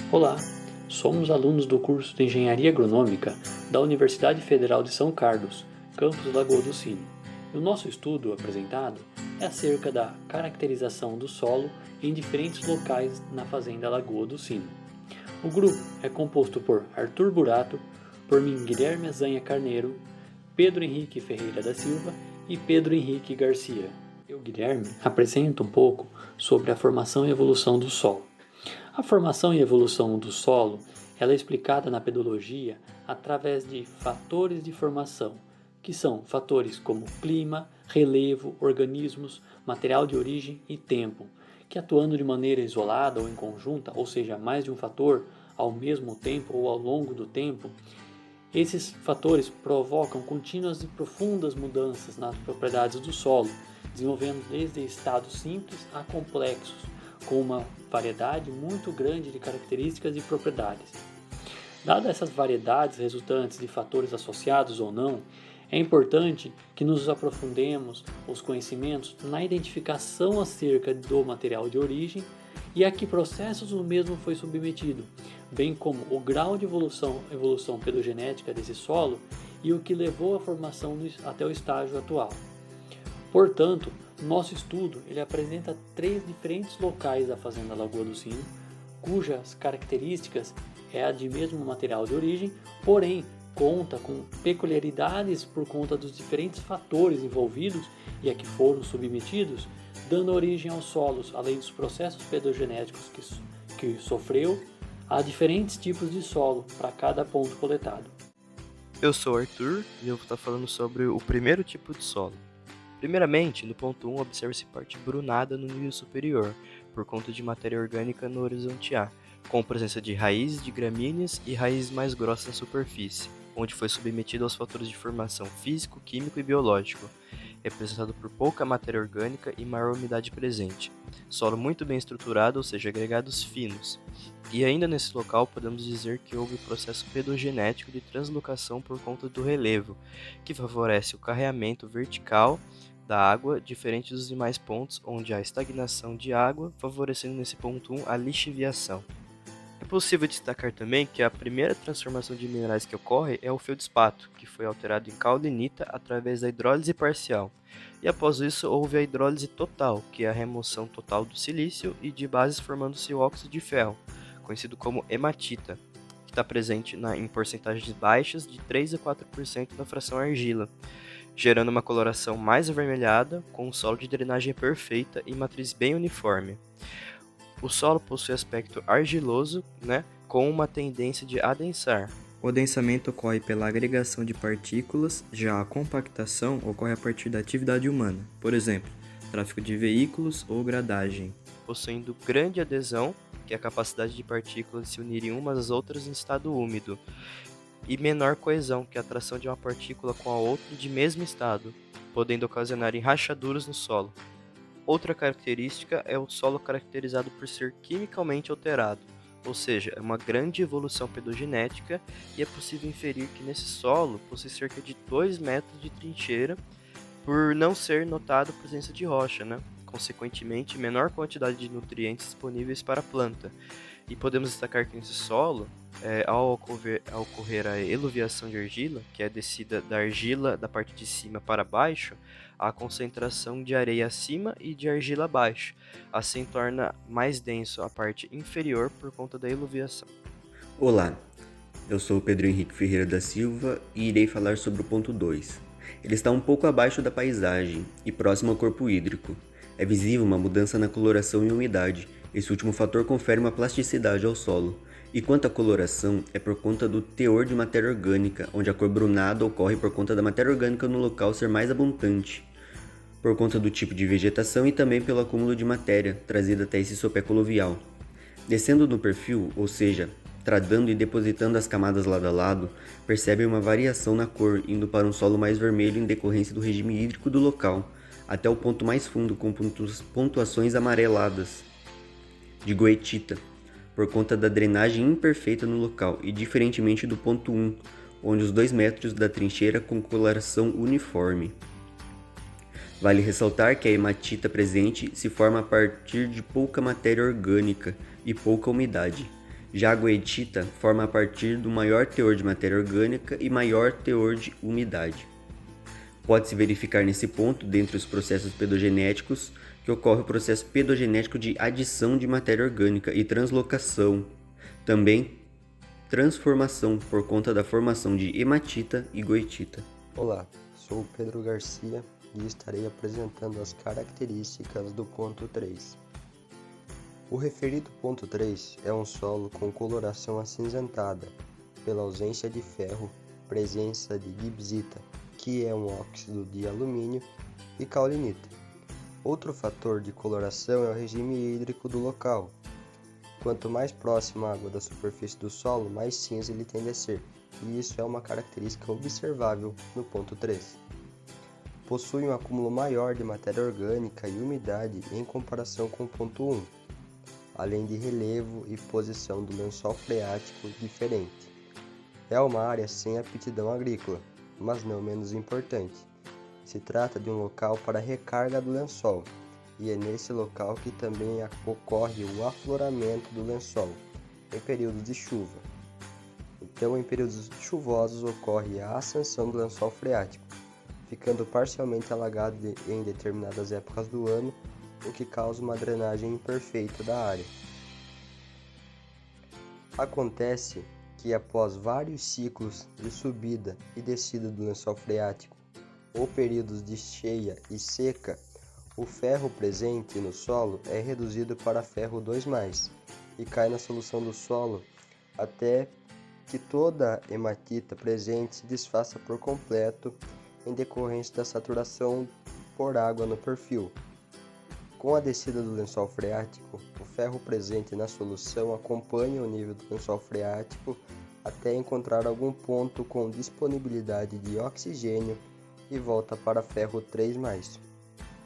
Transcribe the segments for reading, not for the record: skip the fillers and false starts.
Olá, somos alunos do curso de Engenharia Agronômica da Universidade Federal de São Carlos, campus Lagoa do Sino. E o nosso estudo apresentado é acerca da caracterização do solo em diferentes locais na Fazenda Lagoa do Sino. O grupo é composto por Arthur Burato, por mim Guilherme Azanha Carneiro, Pedro Henrique Ferreira da Silva e Pedro Henrique Garcia. Eu, Guilherme, apresento um pouco sobre a formação e evolução do solo. A formação e evolução do solo ela é explicada na pedologia através de fatores de formação, que são fatores como clima, relevo, organismos, material de origem e tempo, que atuando de maneira isolada ou em conjunta, ou seja, mais de um fator ao mesmo tempo ou ao longo do tempo, esses fatores provocam contínuas e profundas mudanças nas propriedades do solo, desenvolvendo desde estados simples a complexos, com uma variedade muito grande de características e propriedades. Dadas essas variedades resultantes de fatores associados ou não, é importante que nos aprofundemos os conhecimentos na identificação acerca do material de origem e a que processos o mesmo foi submetido, bem como o grau de evolução pedogenética desse solo e o que levou à formação até o estágio atual. Portanto, nosso estudo ele apresenta 3 diferentes locais da Fazenda Lagoa do Sino, cujas características é a de mesmo material de origem, porém conta com peculiaridades por conta dos diferentes fatores envolvidos e a que foram submetidos, dando origem aos solos, além dos processos pedogenéticos que sofreu, a diferentes tipos de solo para cada ponto coletado. Eu sou o Arthur e eu vou estar falando sobre o primeiro tipo de solo. Primeiramente, no ponto 1, observa-se parte brunada no nível superior, por conta de matéria orgânica no horizonte A, com presença de raízes de gramíneas e raízes mais grossas na superfície, onde foi submetido aos fatores de formação físico, químico e biológico, representado por pouca matéria orgânica e maior umidade presente. Solo muito bem estruturado, ou seja, agregados finos. E ainda nesse local podemos dizer que houve processo pedogenético de translocação por conta do relevo, que favorece o carreamento vertical da água, diferente dos demais pontos onde há estagnação de água, favorecendo nesse ponto 1 a lixiviação. É possível destacar também que a primeira transformação de minerais que ocorre é o feldspato, que foi alterado em caulinita através da hidrólise parcial. E após isso houve a hidrólise total, que é a remoção total do silício e de bases formando-se o óxido de ferro, conhecido como hematita, que está presente em porcentagens baixas de 3 a 4% na fração argila, gerando uma coloração mais avermelhada, com um solo de drenagem perfeita e matriz bem uniforme. O solo possui aspecto argiloso, com uma tendência de adensar. O adensamento ocorre pela agregação de partículas, já a compactação ocorre a partir da atividade humana, por exemplo, tráfego de veículos ou gradagem. Possuindo grande adesão, que é a capacidade de partículas se unirem umas às outras em estado úmido, e menor coesão, que é a atração de uma partícula com a outra de mesmo estado, podendo ocasionar rachaduras no solo. Outra característica é o solo caracterizado por ser quimicamente alterado, ou seja, é uma grande evolução pedogenética e é possível inferir que nesse solo possui cerca de 2 metros de trincheira por não ser notado a presença de rocha, consequentemente menor quantidade de nutrientes disponíveis para a planta. E podemos destacar que nesse solo, ao ocorrer a eluviação de argila, que é a descida da argila da parte de cima para baixo, há concentração de areia acima e de argila abaixo. Assim torna mais denso a parte inferior por conta da eluviação. Olá, eu sou o Pedro Henrique Ferreira da Silva e irei falar sobre o ponto 2. Ele está um pouco abaixo da paisagem e próximo ao corpo hídrico. É visível uma mudança na coloração e umidade. Esse último fator confere uma plasticidade ao solo. E quanto à coloração, é por conta do teor de matéria orgânica, onde a cor brunada ocorre por conta da matéria orgânica no local ser mais abundante, por conta do tipo de vegetação e também pelo acúmulo de matéria trazida até esse sopé coluvial. Descendo no perfil, ou seja, tradando e depositando as camadas lado a lado, percebe uma variação na cor, indo para um solo mais vermelho em decorrência do regime hídrico do local, até o ponto mais fundo com pontuações amareladas, de goetita, por conta da drenagem imperfeita no local e diferentemente do ponto 1, onde os 2 metros da trincheira com coloração uniforme. Vale ressaltar que a hematita presente se forma a partir de pouca matéria orgânica e pouca umidade. Já a goetita forma a partir do maior teor de matéria orgânica e maior teor de umidade. Pode-se verificar nesse ponto, dentre os processos pedogenéticos, que ocorre o processo pedogenético de adição de matéria orgânica e translocação, também transformação por conta da formação de hematita e goetita. Olá, sou o Pedro Garcia e estarei apresentando as características do ponto 3. O referido ponto 3 é um solo com coloração acinzentada, pela ausência de ferro, presença de gibbsita, que é um óxido de alumínio, e caulinita. Outro fator de coloração é o regime hídrico do local. Quanto mais próxima a água da superfície do solo, mais cinza ele tende a ser, e isso é uma característica observável no ponto 3. Possui um acúmulo maior de matéria orgânica e umidade em comparação com o ponto 1, além de relevo e posição do lençol freático diferente. É uma área sem aptidão agrícola, mas não menos importante. Se trata de um local para recarga do lençol, e é nesse local que também ocorre o afloramento do lençol, em períodos de chuva. Então, em períodos chuvosos, ocorre a ascensão do lençol freático, ficando parcialmente alagado em determinadas épocas do ano, o que causa uma drenagem imperfeita da área. Acontece que após vários ciclos de subida e descida do lençol freático, ou períodos de cheia e seca, o ferro presente no solo é reduzido para ferro 2+, e cai na solução do solo até que toda a hematita presente se desfaça por completo em decorrência da saturação por água no perfil. Com a descida do lençol freático, o ferro presente na solução acompanha o nível do lençol freático até encontrar algum ponto com disponibilidade de oxigênio e volta para ferro 3+.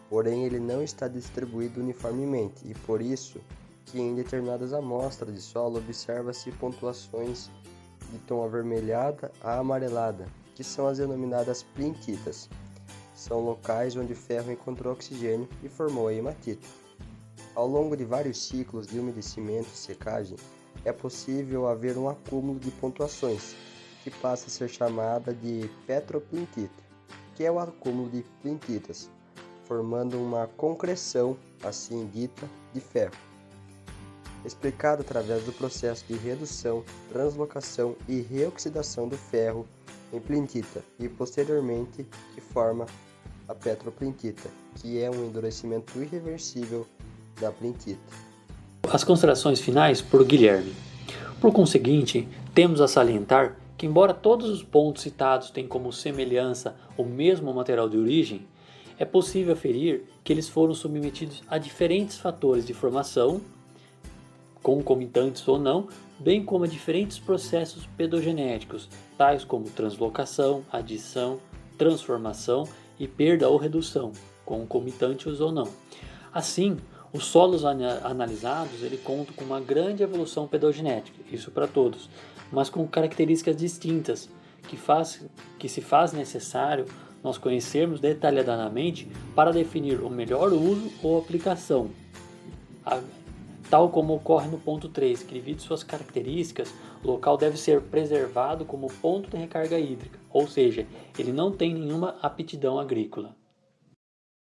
Porém, ele não está distribuído uniformemente e por isso que em determinadas amostras de solo observa-se pontuações de tom avermelhada a amarelada, que são as denominadas plintitas. São locais onde o ferro encontrou oxigênio e formou a hematita. Ao longo de vários ciclos de umedecimento e secagem, é possível haver um acúmulo de pontuações, que passa a ser chamada de petroplintita, que é o acúmulo de plintitas, formando uma concreção, assim dita, de ferro. Explicado através do processo de redução, translocação e reoxidação do ferro em plintita e posteriormente que forma a petroplintita, que é um endurecimento irreversível da plintita. As considerações finais por Guilherme. Por conseguinte, temos a salientar que, embora todos os pontos citados tenham como semelhança o mesmo material de origem, é possível aferir que eles foram submetidos a diferentes fatores de formação, concomitantes ou não, bem como a diferentes processos pedogenéticos, tais como translocação, adição, transformação e perda ou redução, concomitantes ou não. Assim, os solos analisados ele contam com uma grande evolução pedogenética, isso para todos, mas com características distintas, que se faz necessário nós conhecermos detalhadamente para definir o melhor uso ou aplicação. Tal como ocorre no ponto 3, que devido suas características, o local deve ser preservado como ponto de recarga hídrica, ou seja, ele não tem nenhuma aptidão agrícola.